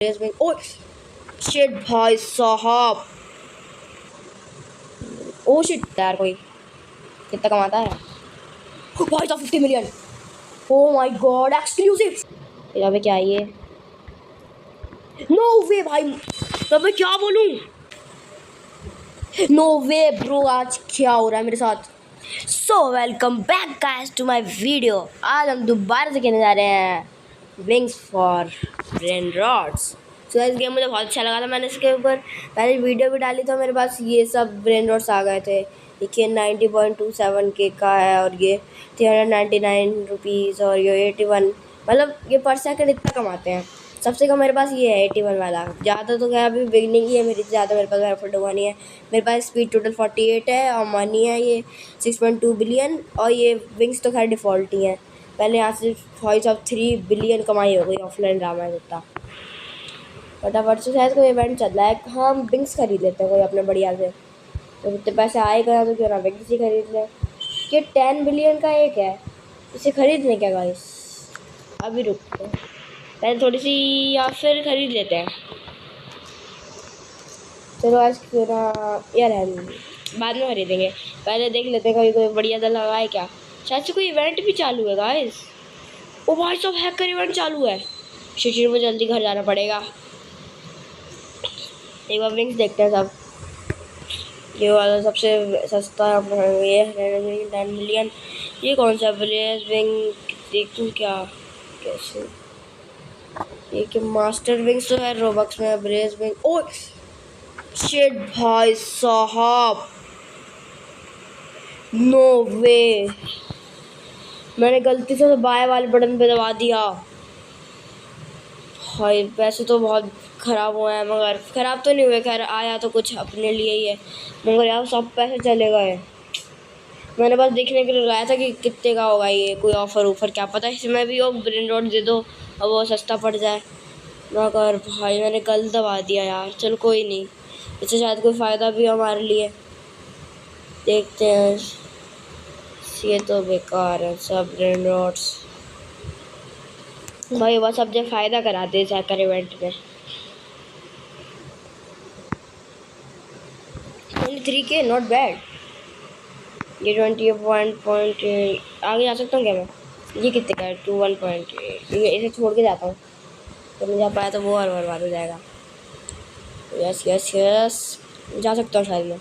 Oh shit भाई साहब, oh shit यार, कोई कितना कमाता है भाई साहब? 50 million. Oh my God, exclusive. यहाँ पे क्या है ये? नो वे भाई, तो मैं क्या बोलूं? नो वे ब्रो, आज क्या हो रहा है मेरे साथ? So welcome back guys to my video. आज हम दोबारा से खेलने जा रहे हैं wings for brain rots. So इस गेम मुझे बहुत अच्छा लगा था, मैंने इसके ऊपर पहले वीडियो भी डाली तो मेरे पास ये सब ब्रेन रॉट्स आ गए थे। देखिए 90.27 के का है और ये 399 रुपीज़ और ये 81, मतलब ये पर सेकंड इतना कमाते हैं। सबसे कम मेरे पास ये है 81 वाला। ज़्यादा तो क्या, अभी बिगनिंग ही है मेरी, ज़्यादा मेरे पास एफर्ट हुआ नहीं है। मेरे पास स्पीड टोटल 48 है और मनी है ये 6.2 बिलियन। और ये विंग्स तो खैर डिफ़ॉल्ट ही हैं। पहले यहाँ से 3 बिलियन कमाई हो गई ऑफलाइन ड्रामा है जितना। फटाफट से शायद कोई इवेंट चल रहा है, हम विंग्स खरीद लेते हैं कोई अपने बढ़िया से। तो इतने पैसे आएगा तो क्यों ना विंग्स ही खरीद लें। ये 10 बिलियन का एक है, इसे खरीद लें क्या गाइस? अभी रुकते हैं पहले थोड़ी सी, या फिर खरीद लेते हैं। चलो आज क्यों ना यार, हम बाद में खरीदेंगे, पहले देख लेते हैं कोई बढ़िया सा लगा है क्या। शायद से कोई इवेंट भी चालू है गाइस। ओ भाई साहब, हैकर इवेंट चालू है। शिशिर में जल्दी घर जाना पड़ेगा। एक बार विंग्स देखते हैं सब। ये वाला सबसे सस्ता ये है 10 मिलियन। ये कौन सा ब्रेज विंग देखूँ क्या कैसे? ये मास्टर विंग्स तो है रोबक्स में, ब्रेज विंग। ओ शिट भाई साहब, नो वे, मैंने गलती से बाएं वाले बटन पे दबा दिया। भाई पैसे तो बहुत ख़राब हुए हैं, मगर ख़राब तो नहीं हुए, खैर आया तो कुछ अपने लिए ही है, मगर यार सब पैसे चले गए। मैंने बस देखने के लिए लगाया था कि कितने का होगा ये, कोई ऑफ़र ऊपर क्या पता इसमें भी हो, ब्रेन रॉट दे दो और वो सस्ता पड़ जाए। मगर भाई मैंने गलत दबा दिया यार। चलो कोई नहीं, इससे शायद कोई फ़ायदा भी हो हमारे लिए। देखते हैं। ये तो बेकार है सब ब्रेन रॉट्स भाई, बस अब जो फ़ायदा कराते हैं हैकर इवेंट में। 23K not bad. ये 20 पॉइंट आगे जा सकता हूँ क्या मैं? ये कितने का है? 21.8। इसे छोड़ के जाता हूँ, तो नहीं जा पाया तो वो और बर्बाद हो जाएगा। यस यस यस, जा सकता हूँ शायद मैं।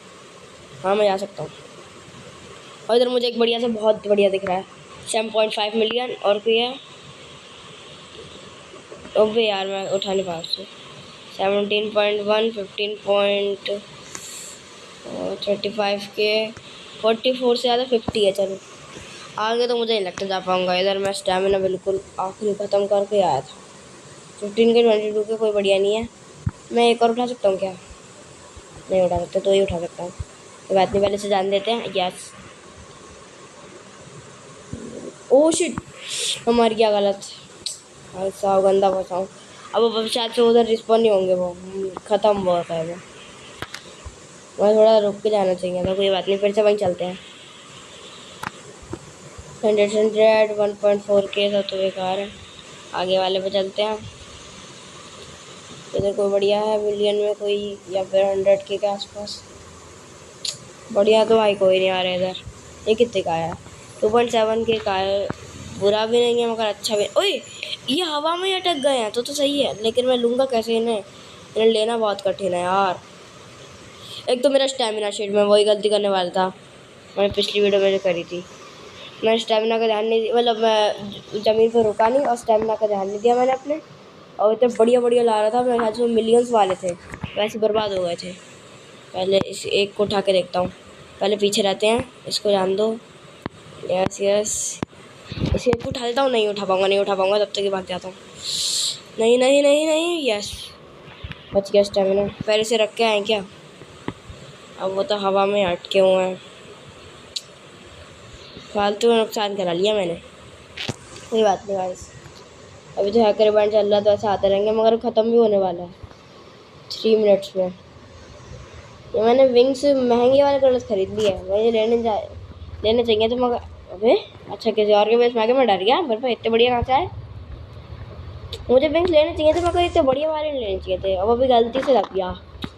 हाँ मैं जा सकता हूँ। और इधर मुझे एक बढ़िया से, बहुत बढ़िया दिख रहा है 7.5 मिलियन। और कोई है? ओबे यार मैं उठा नहीं पाया उससे। 17.1, 15.35 के 44 से ज़्यादा 50 है। चलो आगे तो मुझे नहीं लगता जा पाऊँगा। इधर मैं स्टैमिना बिल्कुल आखिरी ख़त्म करके आया था। 15 के 22 के कोई बढ़िया नहीं है। मैं एक और उठा सकता हूँ क्या? नहीं उठा सकता, तो ही उठा सकता हूँ। तो बात नहीं, पहले से जान देते हैं। यस, ओ शिट, हमारी क्या गलत। ऐसा गंदा फंसाऊँ अब शायद से उधर रिस्पॉन्ड नहीं होंगे, वो ख़त्म बहुत है वो। वहाँ थोड़ा रुक के जाना चाहिए था, कोई बात नहीं, फिर से वहीं चलते हैं। 100 1.4K सब तो बेकार है। आगे वाले पे चलते हैं। इधर कोई बढ़िया है मिलियन में कोई, या फिर 100K के आसपास? बढ़िया तो भाई कोई नहीं आ रहा इधर। ये कितने का है? 2.7K का है। बुरा भी नहीं है मगर अच्छा भी। ओए ये हवा में ही अटक गए हैं तो सही है, लेकिन मैं लूँगा कैसे इन्हें लेना बहुत कठिन है यार। एक तो मेरा स्टैमिना शीट में वही गलती करने वाला था, मैंने पिछली वीडियो में करी थी। मैं स्टैमिना का ध्यान नहीं, मतलब मैं ज़मीन पर रुका नहीं और स्टैमिना का ध्यान नहीं दिया मैंने अपने। और इतने बढ़िया बढ़िया ला रहा था, मेरे ख्याल से मिलियंस वाले थे, वैसे बर्बाद हो गए थे। पहले इस एक को उठा के देखता हूँ। पहले पीछे रहते हैं, इसको जान दो। यस यस, इस एक को उठा लेता हूँ। नहीं उठा पाऊँगा तब तक ही भाग जाता हूँ। नहीं नहीं नहीं नहीं, यस बच गया स्टैमिना। पहले से रख के आए क्या? अब वो तो हवा में अटके हुए हैं, फालतू में नुकसान करा लिया मैंने। कोई बात नहीं गाइस, अभी तो हैकर इवेंट चल रहा है तो ऐसे आते रहेंगे, मगर ख़त्म भी होने वाला है 3 मिनट्स में। ये मैंने विंग्स महंगे वाले कलर्स खरीद लिए हैं, मुझे लेने चाहिए तो, मगर अबे अच्छा किसी और के बेस में आके मैं डर गया। मेरे पास इतने बढ़िया कहाँ से आए? मुझे विंग्स लेने चाहिए थे, मगर इतने बढ़िया वाले नहीं लेने चाहिए थे। अब अभी गलती से रख दिया,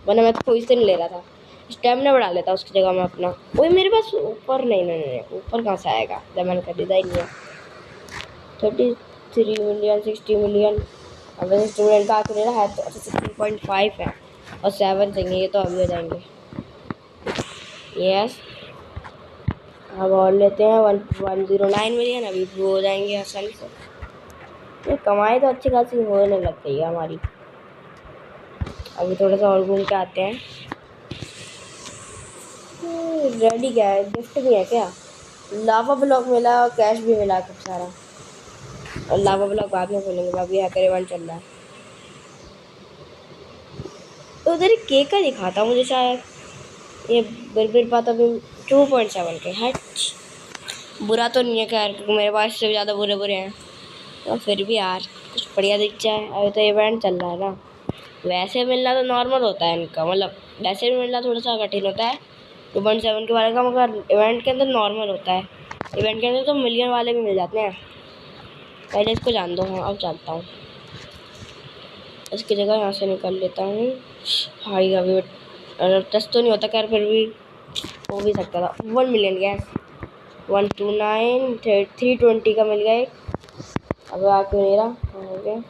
वरना मैं तो कोई से नहीं ले रहा था। स्टेमिना बढ़ा लेता उसकी जगह में अपना। वही मेरे पास ऊपर नहीं नहीं नहीं, ऊपर कहाँ से आएगा जब मैंने खरीदा ही नहीं है। 33 मिलियन 60 मिलियन। अब 60 मिलियन का आकर है तो 16.5 है और 7 चाहिए, ये तो अभी हो जाएंगे। यस, अब और लेते हैं 109 मिलियन, अभी भी हो जाएंगे आसानी से। ये कमाई तो अच्छी खासी होने लग गई है हमारी। अभी थोड़ा सा और घूम के आते हैं। रेडी क्या है, गिफ्ट भी है क्या? लावा ब्लॉक मिला और कैश भी मिला खूब सारा। और लावा ब्लॉक बाद में खोलेंगे, अभी हैकर इवेंट चल रहा है। तो उधर एक केक का दिखाता मुझे शायद, ये बिरबिर पाता भी 2.7 के। हट, बुरा तो नहीं है खैर, क्योंकि मेरे पास से ज़्यादा बुरे बुरे हैं। तो फिर भी यार कुछ बढ़िया दिख जाए। अभी तो इवेंट चल रहा है ना, वैसे मिलना तो नॉर्मल होता है इनका, मतलब वैसे भी मिलना थोड़ा सा कठिन होता है 2.7 के बारे का, मगर इवेंट के अंदर नॉर्मल होता है। इवेंट के अंदर तो मिलियन वाले भी मिल जाते हैं। पहले इसको जान दो। हाँ, अब जानता हूँ। इसकी जगह यहाँ से निकाल लेता हूँ। भाई अभी टेस्ट तो नहीं होता खैर, फिर भी हो भी सकता था। 1 मिलियन गैस 129 320 का मिल गया एक। अब आके मेरा हो गया।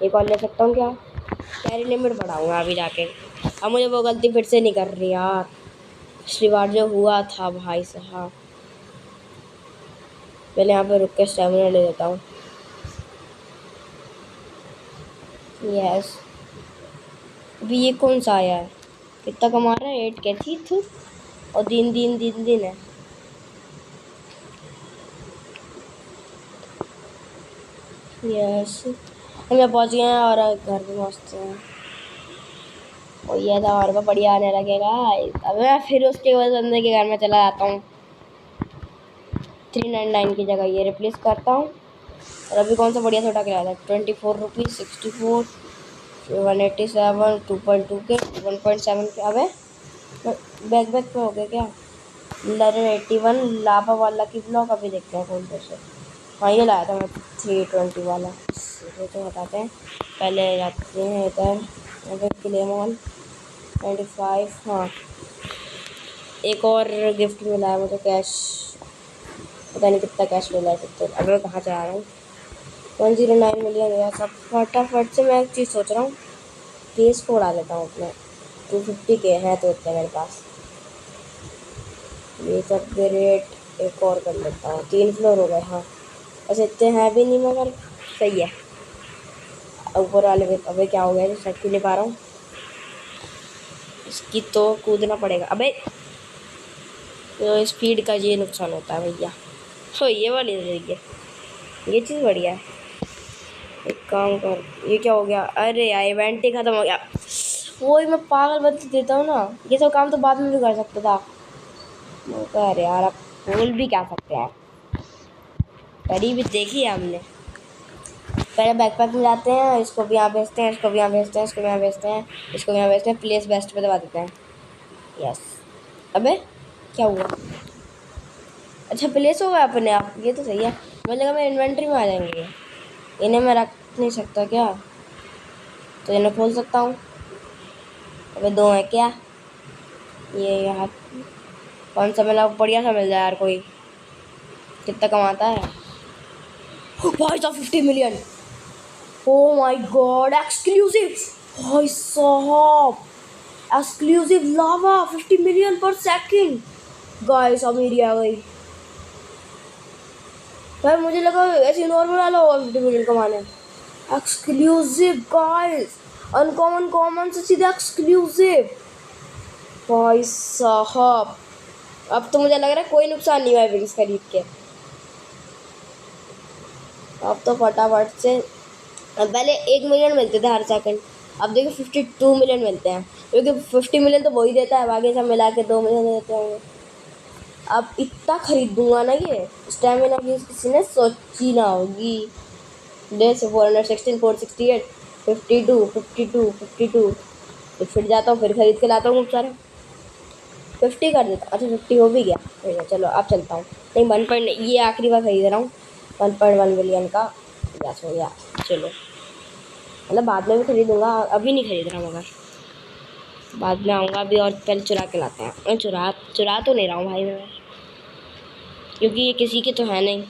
एक और ले सकता हूँ क्या? कैरी लिमिट बढ़ाऊँगा अभी जाके। अब मुझे वो गलती फिर से नहीं कर रही यार, पिछली बार जो हुआ था भाई साहब। पहले यहाँ पे रुक के स्टेमिना ले लेता हूँ। यस, अभी ये कौन सा आया है? कितना कमा रहा है? 8 के थी थू, और दिन है। यस, मैं पहुंच गए हैं और घर भी मस्त है। और ये था और बढ़िया आने लगेगा। अब मैं फिर उसके बाद बंदे के घर में चला जाता हूँ। 399 की जगह ये रिप्लेस करता हूँ। और अभी कौन सा बढ़िया छोटा किराया था? 24 रुपीज़ 64 187 2.2 के 1.7 के। अबे बैक पे हो गया क्या? 81 लाभा वाला की ब्लॉक। अभी देखते हैं कौन से। हाँ, ये लाया था मैं 320 वाला। ये तो बताते हैं। पहले जाते हैं इधर किले मॉल 95। हाँ, एक और गिफ्ट मिला है मुझे, कैश पता नहीं कितना कैश मिला है। कितने अब मैं कहाँ जा रहा हूँ? 109 मिलियन गया सब। फटाफट से मैं एक चीज़ सोच रहा हूँ, केस को उड़ा लेता हूँ अपने। 250 के हैं तो इतने मेरे पास। ये सब रेट एक और कर लेता हूँ। 3 फ्लोर हो गए। हाँ, ऐसे इतने हैं भी नहीं, मगर सही है। ऊपर वाले में अबे क्या हो गया? सेट क्यों नहीं पा रहा हूँ? इसकी तो कूदना पड़ेगा। अबे तो स्पीड का ये नुकसान होता है भैया। तो ये वाली सही है, ये चीज़ बढ़िया है। एक काम कर, ये क्या हो गया? अरे यार इवेंट ही ख़त्म हो गया। वही मैं पागल बत्ती देता हूँ ना, ये सब काम तो बाद में भी कर सकता था। अरे यार अब बोल भी क्या सकते हैं, करी भी देखी है हमने। पहले बैकपैक में जाते हैं, इसको भी यहाँ भेजते हैं, इसको भी यहाँ भेजते हैं, इसको भी यहाँ भेजते हैं, इसको भी यहाँ भेजते हैं। प्लेस बेस्ट पे दबा देते हैं। यस, अबे क्या हुआ? अच्छा प्लेस होगा अपने आप, ये तो सही है। मुझे लगा मैं इन्वेंट्री में आ जाएंगे। इन्हें मैं रख नहीं सकता क्या? तो इन्हें खोल सकता हूँ। अबे 2 है क्या? ये यहाँ कौन सा मिला? बढ़िया सा मिल जाए यार कोई। कितना कमाता है भाई साहब? 50 million. Oh my God, exclusive भाई साहब, एक्सक्लूसिव लावा 50 मिलियन पर सेकंड। गाइस अब मेरी आ गई भाई। मुझे लगा ऐसे नॉर्मल वाला होगा 50 मिलियन कमाने। एक्सक्लूसिव गाइस, अनकॉमन कॉमन से सीधा एक्सक्लूसिव भाई साहब। अब तो मुझे लग रहा है कोई नुकसान नहीं हुआ है विंग्स खरीद के। अब तो फटाफट से, पहले 1 मिलियन मिलते थे हर सेकंड, अब देखो 52 मिलियन मिलते हैं, क्योंकि 50 मिलियन तो वही देता है, बाकी सब मिला के 2 मिलियन देते होंगे। अब इतना खरीदूंगा ना, ये स्टेमिना की किसी ने सोची ना होगी। जैसे 416 468 52 52 52 तो फिर जाता हूँ, फिर खरीद के लाता हूँ खूब सारे। 50 कर देता। अच्छा 50 हो भी गया, ठीक है चलो अब चलता हूँ। नहीं 1 ये आखिरी बार खरीद रहा हूँ 1.1 मिलियन का। गैस हो गया, चलो मतलब बाद में भी खरीदूँगा, अभी नहीं खरीद रहा मगर बाद में आऊँगा अभी। और पहले चुरा के लाते हैं। मैं चुरा तो नहीं रहा हूँ भाई मैं, क्योंकि ये किसी के तो है नहीं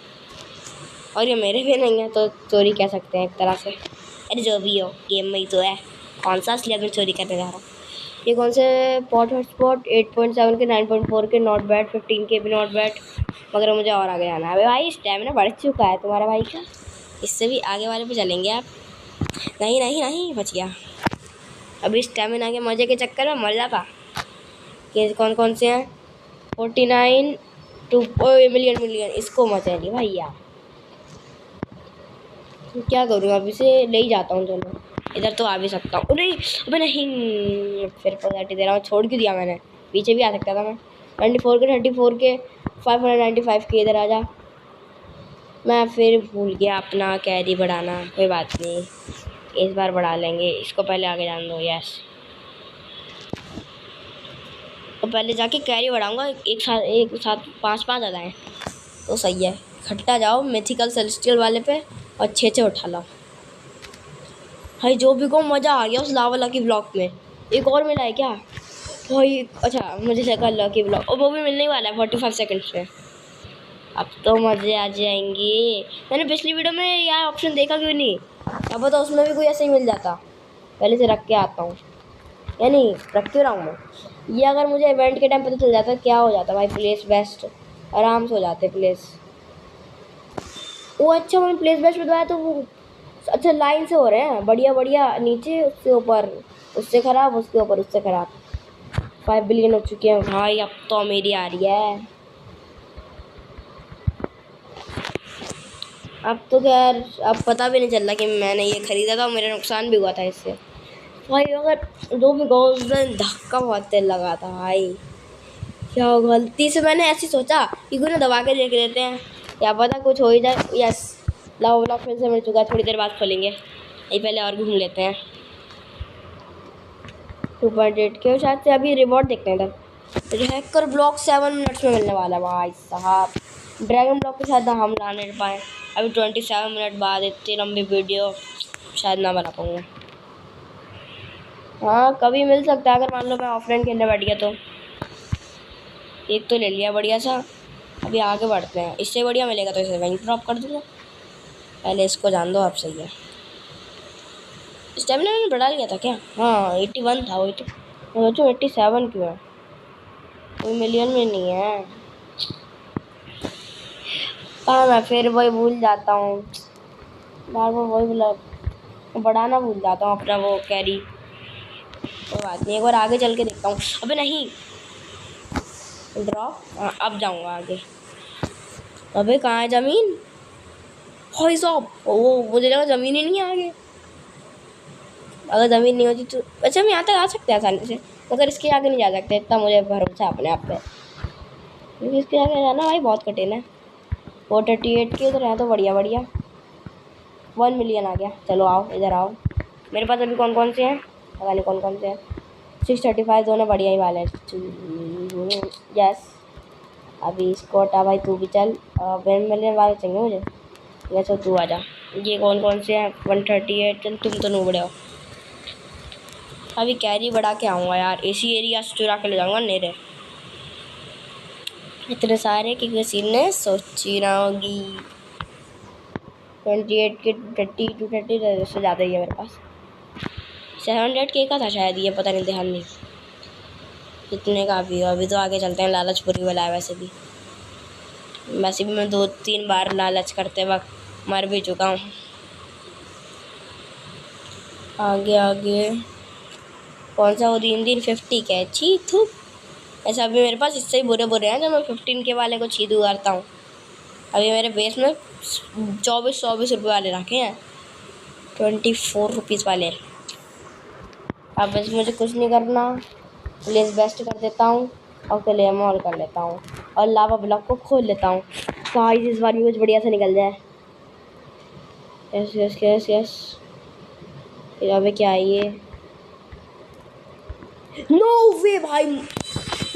और ये मेरे भी नहीं है, तो चोरी कह सकते हैं एक तरह से। अरे जो भी हो, गेम में ही तो है, कौन सा असलियत में चोरी करने जा रहा हूँ। ये कौन से पॉट हॉटस्पॉट 8.7 के 9.4 के नॉट बैड, 15 के भी नॉट बैड, मगर मुझे और आगे जाना है। अबे भाई स्टैमिना बढ़ चुका है तुम्हारा भाई का, इससे भी आगे वाले पे चलेंगे आप। नहीं नहीं नहीं, बच गया। अभी स्टैमिना के मज़े के चक्कर में मर जाता। कि कौन कौन से हैं? 49 टू मिलियन, इसको मचा नहीं भैया। क्या करूँ, अब इसे ले ही जाता हूँ। चलो इधर तो आ भी सकता हूँ। नहीं अबे नहीं, फिर पॉजिटिव दे रहा हूँ, छोड़ क्यों दिया मैंने, पीछे भी आ सकता था मैं। 24 के 34 के 595 के, इधर आ जा। मैं फिर भूल गया अपना कैरी बढ़ाना, कोई बात नहीं, इस बार बढ़ा लेंगे। इसको पहले आगे जान दो। यस, तो पहले जाके कैरी बढ़ाऊँगा, एक साथ 5-5 आ जाएँ तो सही है। खट्टा जाओ मिथिकल सेलेस्टियल वाले पे और 6 उठा लाओ भाई। जो भी को मज़ा आ गया उस लावा लकी ब्लॉक में। एक और मिला है क्या भाई? अच्छा मुझे लगा लकी ब्लॉक, और वो भी मिलने वाला है 45 सेकंड्स में। अब तो मज़े आ जाएंगे। मैंने पिछली वीडियो में यार ऑप्शन देखा क्यों नहीं, अब तो उसमें भी कोई ऐसे ही मिल जाता। पहले से रख के आता हूँ, या नहीं रख क्यों रहा हूँ मैं। ये अगर मुझे इवेंट के टाइम पता चल जाता क्या हो जाता भाई, प्लेस बेस्ट आराम से हो जाते प्लेस। वो अच्छा मैंने प्लेस बेस्ट बताया तो वो अच्छा लाइन से हो रहे हैं, बढ़िया बढ़िया, नीचे उससे ऊपर उससे ख़राब, उसके ऊपर उससे ख़राब। 5 बिलियन हो चुके हैं भाई। अब तो मेरी आ रही है। अब तो खैर अब पता भी नहीं चल रहा कि मैंने ये ख़रीदा था, मेरा नुकसान भी हुआ था इससे भाई। अगर जो भी गोल्डन धक्का बहुत तेल लगा था भाई, क्या गलती से मैंने ऐसे सोचा कि क्यों ना दबा के देख लेते हैं, क्या पता कुछ हो ही जाए। यस, लाओ ब्लॉक फिर से मिल चुका है, थोड़ी देर बाद खोलेंगे। ये पहले और घूम लेते हैं। 2.8 के शायद से अभी रिवॉर्ड देखते हैं इधर। हैकर ब्लॉक 7 मिनट्स में मिलने वाला है भाई साहब। ड्रैगन ब्लॉक के साथ हम ला नहीं पाए, अभी 27 मिनट बाद इतनी लंबी वीडियो शायद ना बना पाऊँगा। हाँ कभी मिल सकता है, अगर मान लो मैं ऑफलाइन खेलने बैठ गया तो। एक तो ले लिया बढ़िया सा, अभी आगे बढ़ते हैं। इससे बढ़िया मिलेगा तो इसे वहीं ड्रॉप कर दूँगा। पहले इसको जान दो, आप सही है। स्टेमिना मैंने बढ़ा लिया था क्या? हाँ 81 था वही तो, मैं सोचूं 87 क्यों है, कोई मिलियन में नहीं है। हाँ मैं फिर वही भूल जाता हूँ, बार बार वही बोला, बढ़ाना भूल जाता हूँ अपना वो कैरी। कोई बात नहीं, एक बार आगे चल के देखता हूँ। अबे नहीं ड्रॉप, हाँ अब जाऊँगा आगे। अबे कहाँ है ज़मीन भाई साहब? वो मुझे लगा ज़मीन ही नहीं है आगे। अगर ज़मीन नहीं होती तो अच्छा हम यहाँ तक आ सकते हैं आसानी से, मगर इसके आगे नहीं जा सकते, इतना मुझे भरोसा है अपने आप पे, क्योंकि इसके आगे जाना भाई बहुत कठिन है। 438 के इधर है तो बढ़िया बढ़िया। 1 मिलियन आ गया। चलो आओ इधर आओ। मेरे पास अभी कौन कौन से हैं पता नहीं, कौन कौन से हैं। 635 दोनों बढ़िया ही वाले हैं। यस, अभी इसको हटा भाई, तू भी चल। 1 मिलियन वाले चाहिए मुझे। वैसे तू आ जा। ये कौन कौन से हैं? 138। चल तुम तो नहीं बड़े हो। अभी कैरी बढ़ा के आऊँगा यार, एसी एरिया से चुरा के ले जाऊँगा नेरे। इतने सारे कि किसी ने सोची ना होगी। 28 के 230 से ज़्यादा ही है मेरे पास। 700 के का था शायद ये, पता नहीं, ध्यान नहीं कितने का भी हो। अभी तो आगे चलते हैं, लालचपुरी वाला है। वैसे भी मैं 2-3 बार लालच करते वक्त मर भी चुका हूँ। आगे आगे कौन सा वो दिन 50 का है? छी थू, ऐसा अभी मेरे पास इससे ही बुरे हैं जो मैं 15 के वाले को छीदू करता हूँ। अभी मेरे बेस में 24 रुपये वाले रखे हैं, 24 रुपीज़ वाले। अब बस मुझे कुछ नहीं करना, प्लेस बेस्ट कर देता हूँ और क्लेम मॉल कर लेता हूँ और लावा ब्लॉक को खोल लेता हूँ। गाइस इस बार भी कुछ बढ़िया से निकल जाए। Yes yes yes yes. अबे क्या है ये? नो वे भाई,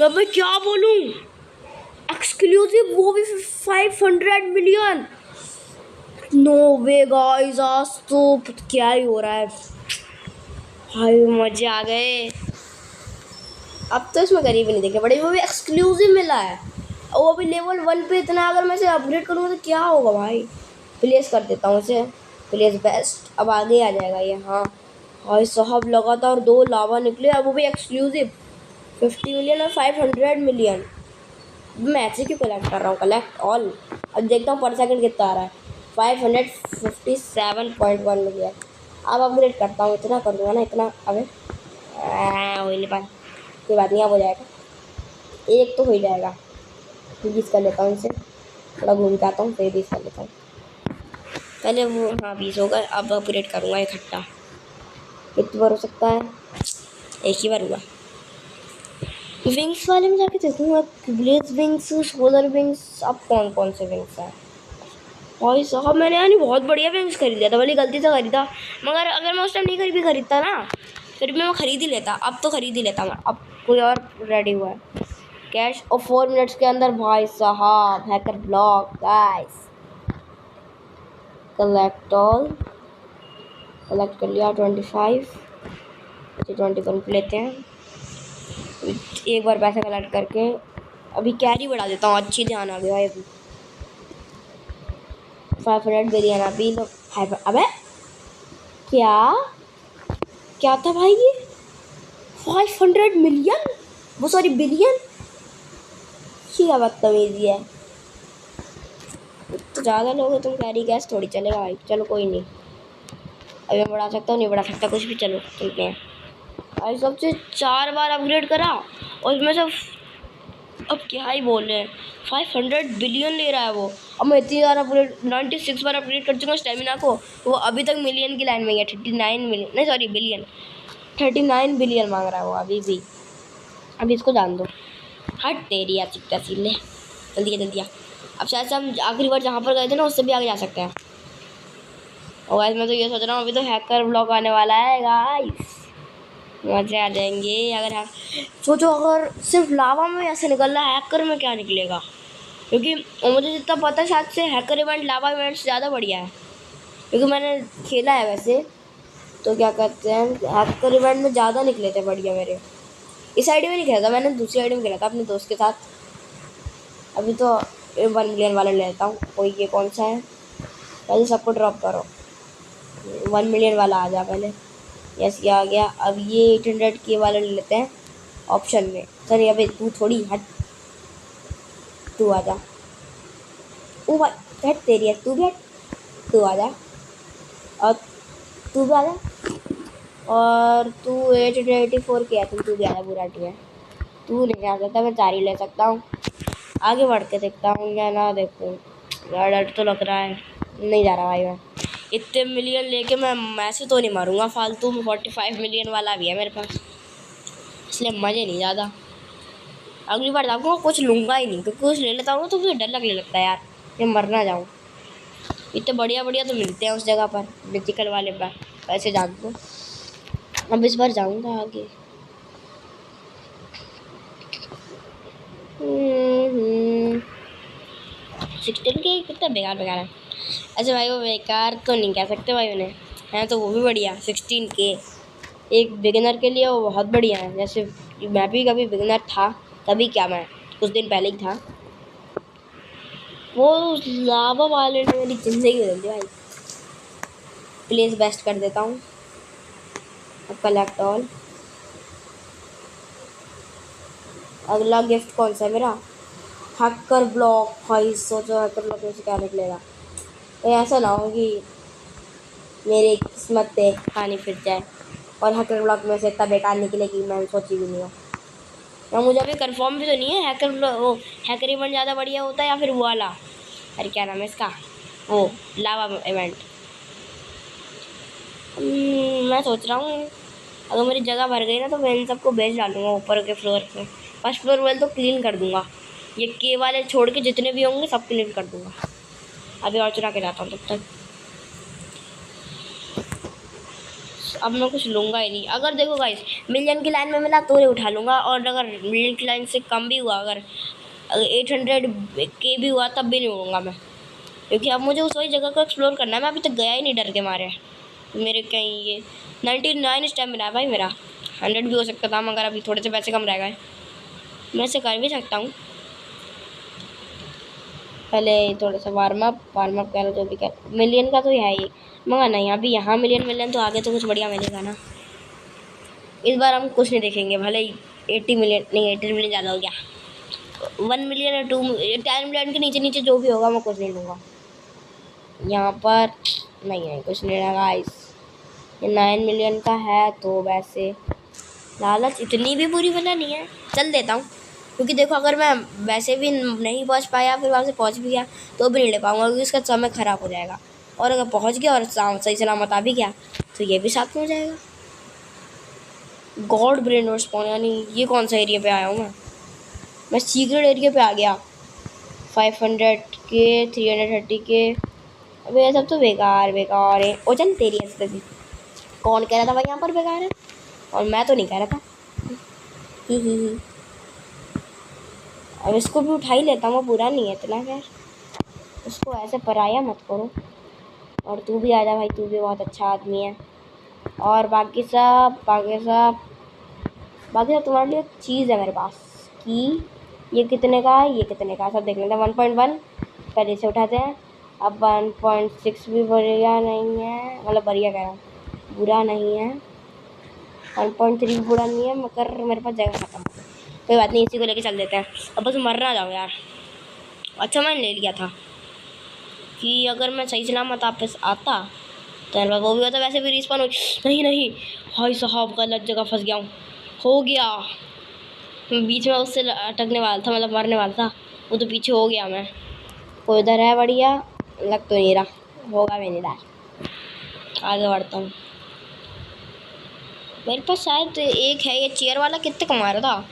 अब मैं क्या बोलूँ, एक्सक्लूसिव वो भी 500 मिलियन। नो वे गाइस, आज तो क्या ही हो रहा है भाई, मजे आ गए। अब तो इसमें गरीब नहीं देखे पड़े, वो भी एक्सक्लूसिव मिला है और वो भी लेवल 1 पे इतना। अगर मैं इसे अपग्रेड करूँगा तो क्या होगा भाई। प्लेस कर देता हूँ इसे, प्लेस बेस्ट। अब आगे आ जाएगा ये। हाँ भाई साहब, लगातार 2 लावा निकले, अब वो भी एक्सक्लूसिव। 50 मिलियन और 500 मिलियन। मैं ऐसे क्यों कलेक्ट कर रहा हूँ, कलेक्ट ऑल। अब देखता हूँ पर सेकंड कितना आ रहा है। 557.1 मिलियन। अब अपग्रेड करता हूँ, इतना कर दूंगा ना, इतना। अबे हो ही नहीं पाया, कोई बात नहीं, अब हो जाएगा। एक तो हो ही जाएगा। फिर 20 कर लेता हूँ इनसे, थोड़ा घूम के आता हूँ, फिर 20 कर लेता हूँ पहले वो। हाँ 20 हो गए, अब अपग्रेड करूँगा इकट्ठा। कितनी बार हो सकता है, एक ही बार हुआ। विंग्स वाले में जाके देखूँगा, ब्लेज विंग्स, सोलर विंग्स, अब कौन कौन से विंग्स हैं। भाई साहब, मैंने यानी बहुत बढ़िया विंग्स खरीद लिया था, भले गलती से खरीदा, मगर अगर मैं उस टाइम नहीं खरीदता ना, फिर भी मैं खरीद ही लेता। अब तो खरीद ही लेता मैं। अब कोई और रेडी हुआ है कैश, और 4 मिनट्स के अंदर भाई साहब hacker block. Guys collect all, collect कर लिया 25, 21 लेते हैं। एक बार पैसे कलेक्ट करके अभी कैरी बढ़ा देता हूँ, अच्छी ध्यान आ गया। अभी 500 बिलियन अभी तो। अबे क्या क्या था भाई ये, 500 मिलियन, वो सॉरी बिलियन। क्या बदतमीजी है, तो ज़्यादा लोग हो तुम, कैरी कैश थोड़ी चलेगा भाई। चलो कोई नहीं, अभी मैं बढ़ा सकता हूँ, नहीं बढ़ा सकता कुछ भी। चलो चलते हैं भाई। सबसे 4 बार अपग्रेड करा और इसमें से अब क्या ही बोल रहे हैं, 500 बिलियन ले रहा है वो। अब मैं इतनी बार अपग्रेड, 96 बार अपग्रेड कर चुका स्टेमिना को, वो अभी तक मिलियन की लाइन में है। 39 मिलियन, नहीं सॉरी बिलियन, 39 बिलियन मांग रहा है वो अभी भी। अभी इसको जान दो, हट तेरी यार चिट्टा सील ले, जल्दी जल्दी आ। अब शायद से हम आखिरी बार जहाँ पर गए थे ना, उससे भी आगे जा सकते हैं। और गाइस मैं तो ये सोच रहा हूँ, अभी तो हैकर ब्लॉक आने वाला है गाइस, मजे आ जाएंगे। अगर हम सोचो, अगर सिर्फ लावा में ऐसे निकल रहा है, हैकर में क्या निकलेगा। क्योंकि मुझे जितना पता है, शायद से हैकर इवेंट लावा इवेंट से ज़्यादा बढ़िया है, क्योंकि मैंने खेला है वैसे। तो क्या कहते हैं, हैकर इवेंट में ज़्यादा निकले थे बढ़िया मेरे। इस आईडी में नहीं खेला था मैंने, दूसरी आईडी में खेला था अपने दोस्त के साथ। अभी तो 1 मिलियन वाला लेता हूँ। कोई ये कौन सा है, पहले सबको ड्रॉप करो। 1 मिलियन वाला आ जा पहले। यस ये आ गया। अब ये 800 के वाला ले लेते हैं ऑप्शन में। सर अबे तू थोड़ी हट, तू आ जा। ओ भाई हट तेरी है, तू भी हट, तू आ जा, और तू भी आ जा, और तू 884 के है, तू भी आ जा। बुरा है, तू नहीं आ सकता, मैं 4 ही ले सकता हूँ। आगे बढ़ के देखता हूँ या ना देखूँ, यार डर तो लग रहा है। नहीं जा रहा भाई मैं, इतने मिलियन लेके मैं ऐसे तो नहीं मारूंगा फालतू में। 45 मिलियन वाला भी है मेरे पास, इसलिए मज़े नहीं ज़्यादा। अगली बार जाऊँगा कुछ लूँगा ही नहीं, क्योंकि कुछ ले लेता हूँ तो मुझे डर लगने लगता है यार, ये मर ना जाऊँ। इतने बढ़िया बढ़िया तो मिलते हैं उस जगह पर, मिथिकल वाले पर, ऐसे जान दो। अब इस बार जाऊँगा आगे। 16 के कितना बेकार बेकार है। अच्छा भाई वो बेकार तो नहीं कह सकते भाई उन्हें, हैं तो वो भी बढ़िया। 16 के एक बिगिनर के लिए वो बहुत बढ़िया है। जैसे मैं भी कभी बिगिनर था, तभी क्या मैं कुछ दिन पहले ही था। वो लावा वाले ने मेरी ज़िंदगी बदल दी भाई। प्लेस बेस्ट कर देता हूँ। अब कलेक्ट ऑल। अगला गिफ्ट कौन सा है मेरा, हैकर ब्लॉक। भाई सोचो हैकर ब्लॉक में से क्या निकलेगा। तो ऐसा ना हो कि मेरी किस्मत पे पानी फिर जाए और हैकर ब्लॉक में से इतना बेकार निकले कि मैं सोची भी नहीं हूँ। और मुझे अभी कंफर्म भी तो नहीं है हैकर ब्लॉक, वो हैकर इवेंट ज़्यादा बढ़िया होता है या फिर वो वाला, अरे क्या नाम है इसका, वो लावा इवेंट। मैं सोच रहा हूँ अगर मेरी जगह भर गई ना, तो मैं इन सबको बेच डालूँगा ऊपर के फ्लोर पे। फर्स्ट फ्लोर वाले तो क्लीन कर दूँगा, ये के वाले छोड़ के जितने भी होंगे सब क्लीन कर दूँगा। अभी और चुरा के जाता हूँ तब तक। अब मैं कुछ लूँगा ही नहीं। अगर देखो गाइस मिलियन की लाइन में मिला तो ये उठा लूँगा, और अगर मिलियन की लाइन से कम भी हुआ, अगर 800 के भी हुआ तब भी नहीं लूँगा मैं। क्योंकि अब मुझे उस वही जगह को एक्सप्लोर करना है। मैं अभी तक गया ही नहीं डर के मारे। मेरे कहीं ये 99 स्टैमिना है भाई मेरा। 100 भी हो सकता था मगर अभी थोड़े से पैसे कम रह गए। मैं इसे कर भी सकता हूँ। पहले थोड़ा सा वार्म अप कह लो जो भी कर। मिलियन का तो है ही मगर नहीं, अभी यहाँ मिलियन तो आगे तो कुछ बढ़िया मिलेगा ना। इस बार हम कुछ नहीं देखेंगे, भले ही 80 मिलियन नहीं, 80 मिलियन ज़्यादा हो गया। 1 मिलियन या 10 मिलियन के नीचे नीचे जो भी होगा मैं कुछ नहीं लूँगा। यहाँ पर नहीं कुछ नहीं लगा गाइस। ये 9 मिलियन का है तो वैसे लालच इतनी भी बुरी वाला नहीं है, चल देता हूँ। क्योंकि देखो अगर मैं वैसे भी नहीं पहुँच पाया फिर वहाँ से पहुँच भी गया तो भी नहीं ले पाऊँगा, क्योंकि इसका समय ख़राब हो जाएगा। और अगर पहुँच गया और सही सलामत आ भी गया तो ये भी साथ में हो जाएगा। गॉड ब्रेन और स्पॉन, यानी ये कौन सा एरिया पे आया हूँ मैं सीक्रेट एरिया पे आ गया। 500 के 330 के। अबे ये सब तो बेकार है। ओ चल तेरी ऐसी कौन कह रहा था भाई यहाँ पर बेकार है, और मैं तो नहीं कह रहा था। अब इसको भी उठा ही लेता हूँ, वो बुरा नहीं है इतना। खैर उसको ऐसे पराया मत करो। और तू भी आ जा भाई, तू भी बहुत अच्छा आदमी है। और बाकी सब तुम्हारे लिए चीज़ है मेरे पास कि ये कितने का है, ये कितने का है सब देख लेते हैं। 1.1 पहले से उठाते हैं। अब 1.6 भी बढ़िया नहीं है, मतलब बढ़िया कह रहा हूँ, बुरा नहीं है। 1.3 भी बुरा नहीं है मगर मेरे पास जगह खत्म। कोई बात नहीं, इसी को लेके चल देते हैं। अब बस मर ना जाओ यार। अच्छा मैंने ले लिया था कि अगर मैं सही सलामत वापस आता तो वो भी होता। वैसे भी रिस्पॉन हो। नहीं भाई साहब गलत जगह फंस गया हूँ। हो गया बीच में, उससे अटकने वाला था, मतलब मरने वाला था। वो तो पीछे हो गया मैं। कोई उधर है बढ़िया, लग तो नहीं रहा होगा भी नहीं रहा। आगे बढ़ता हूँ। मेरे पास शायद एक है ये चेयर वाला। कितने कमा रहा था?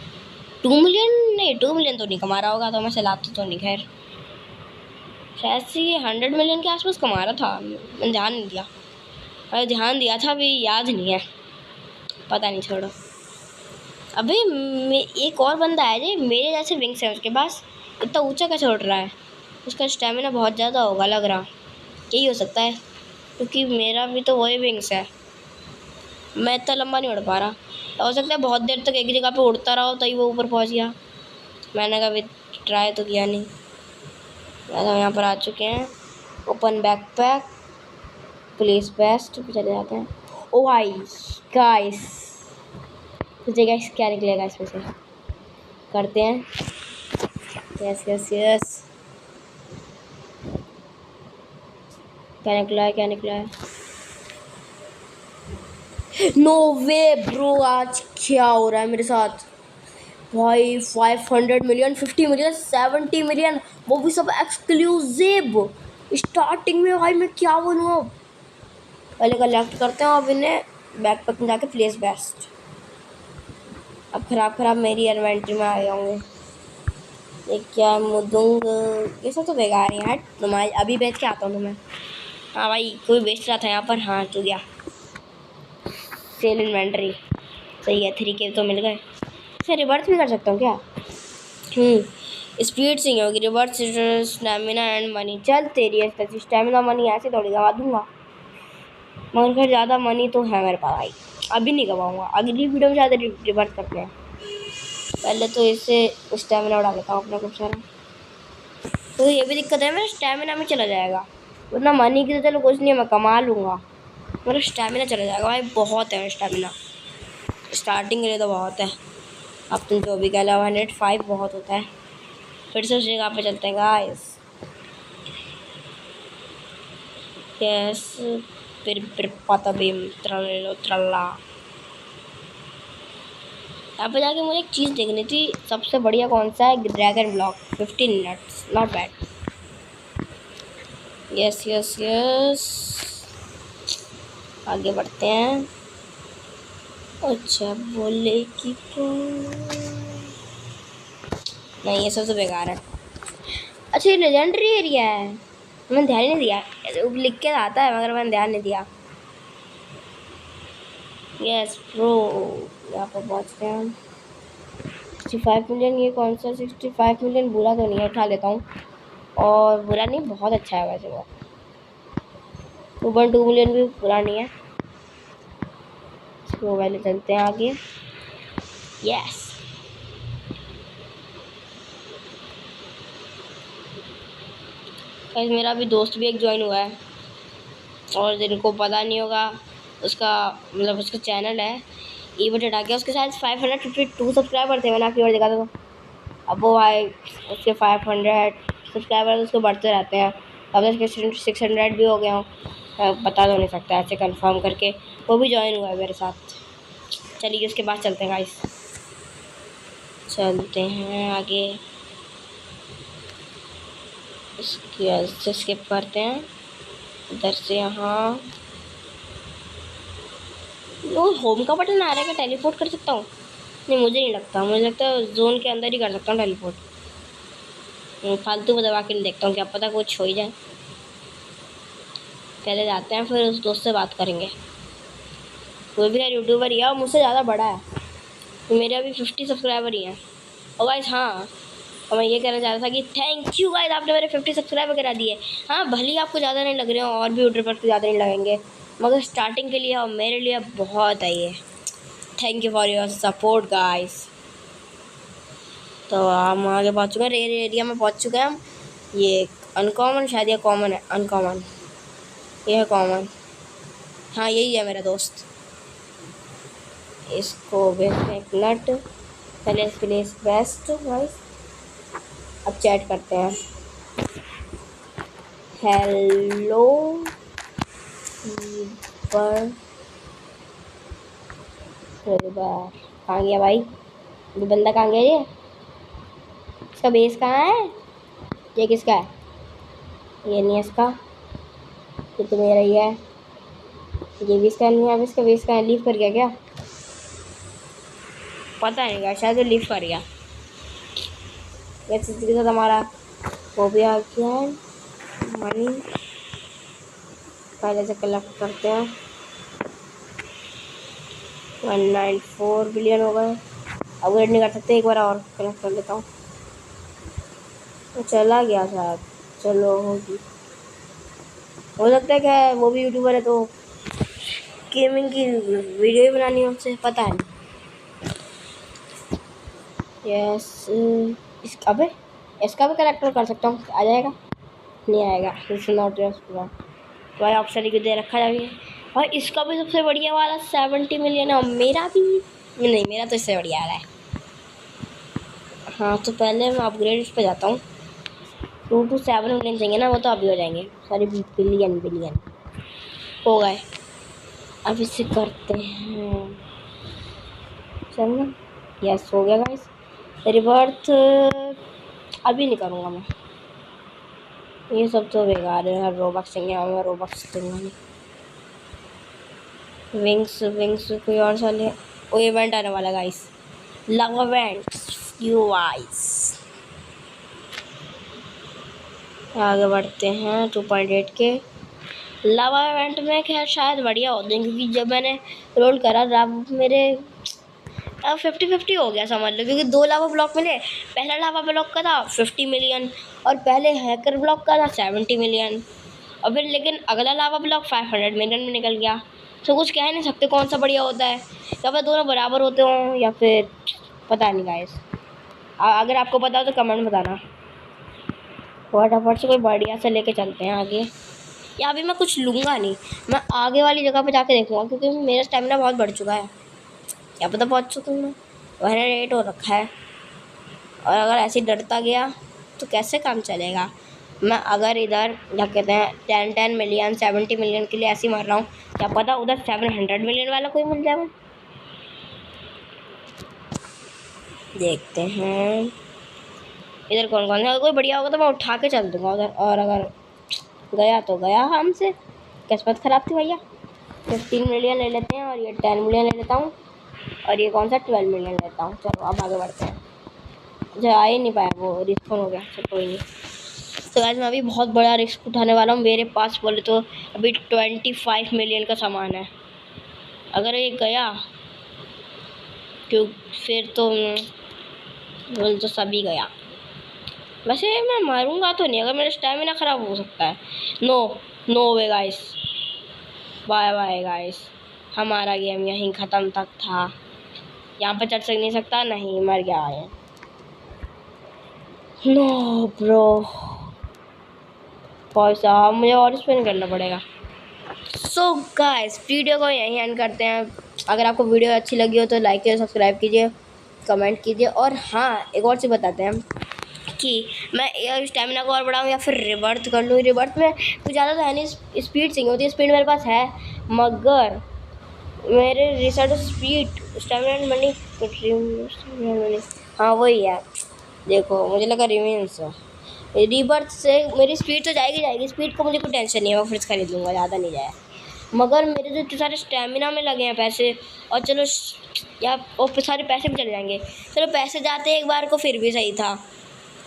2 मिलियन नहीं, 2 मिलियन तो नहीं कमा रहा होगा, तो मैं चलाता तो नहीं। खैर शायद से ये 100 मिलियन के आसपास कमा रहा था। मैंने ध्यान नहीं दिया, अरे ध्यान दिया था अभी याद नहीं है, पता नहीं, छोड़ो। अबे एक और बंदा है जो मेरे जैसे विंग्स है उसके पास। इतना ऊंचा कैसे उड़ रहा है? उसका स्टेमिना बहुत ज़्यादा होगा लग रहा। यही हो सकता है क्योंकि मेरा भी तो वही विंग्स है। मैं इतना लंबा नहीं उड़ पा रहा। तो हो सकता है बहुत देर तक एक जगह पे उड़ता रहा हो तभी वो ऊपर पहुंच गया। मैंने कभी ट्राई तो किया नहीं। हम यहाँ पर आ चुके हैं। ओपन बैकपैक, प्लेस बेस्ट पे चले जाते हैं। ओ भाई गाइस, तुझे गाइस क्या निकलेगा इसमें से? करते हैं। यस क्या निकला है? नो वे ब्रो, आज क्या हो रहा है मेरे साथ भाई? 500 मिलियन, 50 मिलियन, 70 मिलियन, वो भी सब एक्सक्लूसिव स्टार्टिंग में। भाई मैं क्या बनूँ अब? पहले कलेक्ट करते हैं, अब इन्हें बैकपैक में जाके प्लेस बेस्ट। अब खराब मेरी इन्वेंट्री में आ गए होंगे। ये क्या मुदुंग, ये सब तो बेकार है। हट तुम्हारी, अभी बेच के आता हूँ तुम्हें। हाँ भाई कोई बेच रहा था यहाँ पर। हाँ तो गया सेल इन्वेंट्री, सही है। 3 के तो मिल गए। इसे रिवर्स भी कर सकता हूँ क्या? स्पीड से ही होगी रिवर्स। स्टेमिना एंड मनी, चल तेरी है स्टेमिना मनी ऐसे थोड़ी गवा दूंगा। मगर फिर ज़्यादा मनी तो है मेरे पास भाई, अभी नहीं गवाऊँगा। अगली वीडियो में ज़्यादा रिवर्स करते हैं। पहले तो इससे स्टेमिना उड़ा लेता हूँ अपना खूब सारा। तो ये भी दिक्कत है, मेरा स्टेमिना में चला जाएगा। उतना मनी की तो चलो कुछ नहीं है, मैं कमा लूँगा। मेरा स्टेमिना चला जाएगा भाई, बहुत है स्टेमिना। स्टार्टिंग के लिए तो बहुत है। अब तुम जो भी कह लो, 105 बहुत होता है। फिर से उस जगह पे चलते हैं गाइस। यस फिर पता भी त्रल्ला। यहाँ पे जाके मुझे एक चीज़ देखनी थी, सबसे बढ़िया कौन सा है? Dragon block, 15 minutes, not bad. Yes आगे बढ़ते हैं। अच्छा बोले कि नहीं, ये सब तो बेकार है। अच्छा ये लेजेंडरी एरिया है, मैंने ध्यान नहीं दिया। लिख के आता है मगर मैंने ध्यान नहीं दिया। यस प्रो, यहाँ पर पहुँच गए हम। 65 मिलियन, ये कौन सा 65 मिलियन? बुरा तो नहीं है, उठा लेता हूँ। और बुरा नहीं, बहुत अच्छा है वैसे वो। 2.2 मिलियन भी बुरा नहीं है। तो पहले चलते हैं आगे। यस, मेरा भी दोस्त भी एक ज्वाइन हुआ है, और जिनको पता नहीं होगा उसका मतलब उसका चैनल है इवेंट हटा के, उसके शायद 552 सब्सक्राइबर थे, मैंने आपकी बार देखा था। अब वो भाई उसके 500 सब्सक्राइबर उसको बढ़ते रहते हैं। अब उसके 600 भी हो गए हों, बता तो नहीं सकता ऐसे कंफर्म करके। वो भी ज्वाइन हुआ है मेरे साथ। चलिए उसके बाद चलते हैं गाइस, चलते हैं आगे। इसके स्किप करते हैं इधर से। यहाँ वो होम का बटन आ रहा है, क्या टेलीपोर्ट कर सकता हूँ? नहीं, मुझे नहीं लगता, मुझे लगता है जोन के अंदर ही कर सकता हूँ टेलीपोर्ट। फालतू में दबा के नहीं देखता हूँ, क्या पता कुछ हो ही जाए। पहले जाते हैं, फिर उस दोस्त से बात करेंगे। वो भी यार यूट्यूबर ही है और मुझसे ज़्यादा बड़ा है। मेरे अभी 50 सब्सक्राइबर ही हैं। और गाइस हाँ, और मैं ये कहना चाह रहा था कि थैंक यू गाइस, आपने मेरे 50 सब्सक्राइबर करा दिए। हाँ, भले ही आपको ज़्यादा नहीं लग रहे हो, और भी यूट्यूबर को ज़्यादा नहीं लगेंगे, मगर स्टार्टिंग के लिए और मेरे लिए बहुत है ये। Thank you for your support guys. तो हम आगे पहुँच चुके हैं, रेयर एरिया में पहुँच चुके हैं हम। ये अनकॉमन, शायद ये कॉमन है, अनकॉमन, ये है कॉमन। हाँ यही है मेरा दोस्त। इसको भेजते हैं एक नट, पहले प्लेस बेस्ट गाइस। अब चैट करते हैं। हेलो पर कहाँ गया भाई? ये बंदा कहाँ गया? ये इसका बेस कहाँ है? ये किसका है? ये नहीं है इसका, ये तो मेरा ही है। ये भी इसका नहीं है। अब इसका बेस कहाँ है? लीव कर गया क्या? पता नहीं क्या, शायद वो लीव कर गया। इसी के साथ हमारा वो भी आ गया है। मनी पहले से कलेक्ट करते हैं। 194 बिलियन हो गए। अपग्रेड नहीं कर सकते, एक बार और कलेक्ट कर लेता हूँ। तो चला गया शायद, चलो होगी, हो सकता है क्या वो भी यूट्यूबर है तो गेमिंग की वीडियो ही बनानी है उससे, पता है नहीं। यस, अबे इसका भी कलेक्टर कर सकता हूँ, आ जाएगा? नहीं आएगा, इट्स नॉट पूरा भाई ऑप्शन ही दे रखा है। और इसका भी सबसे बढ़िया वाला 70 मिलियन है, और मेरा भी नहीं, मेरा तो इससे बढ़िया आ रहा है। हाँ तो पहले मैं अपग्रेड पे जाता हूँ। 2 to 7 मिलियन चाहिए ना, वो तो अभी हो जाएंगे। सॉरी, बिलियन हो गए। अब इसे करते हैं, चलना। यस हो गया गाइस। रिवर्थ अभी नहीं करूँगा मैं, ये सब तो बेकार है। हर रोबक्स चाहिए, मैं रोबक्स दूंगा नहीं। विंग्स कोई और चले। वो इवेंट आने वाला guys, love event you vice. आगे बढ़ते हैं 2.8 के लावा इवेंट में। खैर शायद बढ़िया होते हैं, क्योंकि जब मैंने रोल करा रब मेरे 50-50 हो गया समझ लो, क्योंकि 2 लावा ब्लॉक मिले। पहला लावा ब्लॉक का था 50 मिलियन, और पहले हैकर ब्लॉक का था 70 मिलियन, और फिर लेकिन अगला लावा ब्लॉक 500 मिलियन में निकल गया। तो कुछ कह नहीं सकते कौन सा बढ़िया होता है, या फिर दोनों बराबर होते हों, या फिर पता नहीं गाइस। अगर आपको पता हो तो कमेंट बताना। फटाफट से कोई बढ़िया से लेके चलते हैं आगे। या अभी मैं कुछ लूँगा नहीं, मैं आगे वाली जगह पे जाके देखूँगा, क्योंकि मेरा स्टेमिना बहुत बढ़ चुका है। क्या पता पहुँच चुका हूँ मैं, 108 हो रखा है। और अगर ऐसे डरता गया तो कैसे काम चलेगा। मैं अगर इधर क्या कहते हैं 10 मिलियन 70 मिलियन के लिए ऐसे ही मर रहा हूँ, क्या पता उधर 700 मिलियन वाला कोई मिल जाए। देखते हैं इधर कौन कौन है, कोई बढ़िया होगा तो मैं उठा के चल दूँगा उधर, और अगर गया तो गया हमसे, किस्मत ख़राब थी भैया। 15 मिलियन ले लेते हैं, और ये 10 मिलियन ले लेता हूँ, और ये कौन सा 12 मिलियन लेता हूँ। चलो अब आगे बढ़ते हैं। जो आ ही नहीं पाया, वो रिस्पॉन हो गया, चलो कोई नहीं। तो आज मैं अभी बहुत बड़ा रिस्क उठाने वाला हूँ। मेरे पास बोले तो अभी 25 मिलियन का सामान है। अगर ये गया क्यों, फिर तो बोल तो सभी गया। वैसे मैं मरूंगा तो नहीं, अगर मेरा स्टैमिना ख़राब हो सकता है। No, no way guys, bye bye guys, हमारा गेम यहीं ख़त्म तक था। यहाँ पे चढ़ नहीं सकता, नहीं, मर गया है। नो ब्रो, भाई साहब मुझे और स्पिन करना पड़ेगा। सो गाइस वीडियो को यहीं एंड करते हैं। अगर आपको वीडियो अच्छी लगी हो तो लाइक कीजिए, सब्सक्राइब कीजिए, कमेंट कीजिए। और हाँ, एक और चीज़ बताते हैं कि मैं स्टेमिना को और बढ़ाऊँ या फिर रिवर्थ कर लूँ। रिवर्थ में कुछ ज़्यादा तो है नहीं, स्पीड चाहिए होती है। स्पीड मेरे पास है, मगर मेरे रिसर्च स्पीड स्टेमिना मनी, हाँ वही है। देखो मुझे लगा रिवेंस है। रीबर्थ से मेरी स्पीड तो जाएगी, स्पीड को मुझे कोई टेंशन नहीं है, मैं फिर खरीद लूँगा, ज़्यादा नहीं जाए। मगर मेरे जो इतने सारे स्टेमिना में लगे हैं पैसे, और चलो या और सारे पैसे भी चले जाएंगे। चलो पैसे जाते एक बार को फिर भी सही था,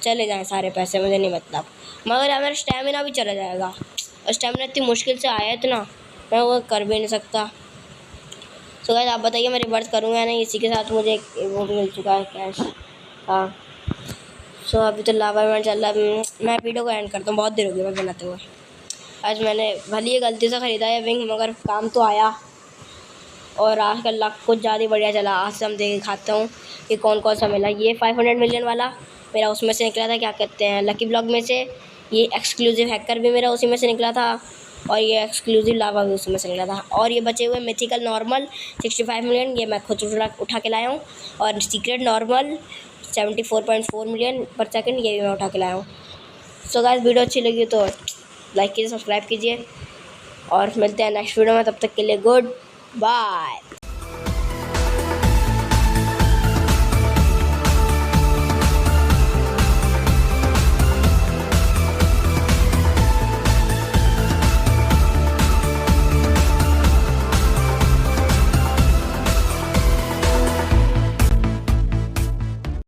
चले जाएँ सारे पैसे, मुझे नहीं मतलब, मगर यार मेरा स्टेमिना भी चला जाएगा। और स्टेमिना इतनी मुश्किल से आया इतना, मैं वो कर भी नहीं सकता। सो गाइस आप बताइए मैं रिवर्स करूँगा या नहीं। इसी के साथ मुझे वो भी मिल चुका है, कैश। हाँ, सो अभी तो लावा इवेंट चल रहा है। मैं वीडियो को एंड करता हूँ, बहुत देर हो गई मैं बनाते हुए। आज मैंने भले ही गलती से ख़रीदा है विंग, मगर काम तो आया। और आज का लक कुछ ज़्यादा ही बढ़िया चला। आज से हम देख दिखाता हूँ कि कौन कौन सा मिला। ये 500 मिलियन वाला मेरा उसमें से निकला था, क्या कहते हैं, लकी ब्लॉक में से। ये एक्सक्लूसिव हैकर भी मेरा उसी में से निकला था, और ये एक्सक्लूसिव लावा भी उसी में से निकला था। और ये बचे हुए मिथिकल नॉर्मल 65 मिलियन, ये मैं खुद उठा के लाया हूँ। और सीक्रेट नॉर्मल 74.4 मिलियन पर सेकंड, ये भी मैं उठा के लाया हूँ। सो गाइस वीडियो अच्छी लगी तो लाइक कीजिए, सब्सक्राइब कीजिए, और मिलते हैं नेक्स्ट वीडियो में। तब तक के लिए गुड बाय।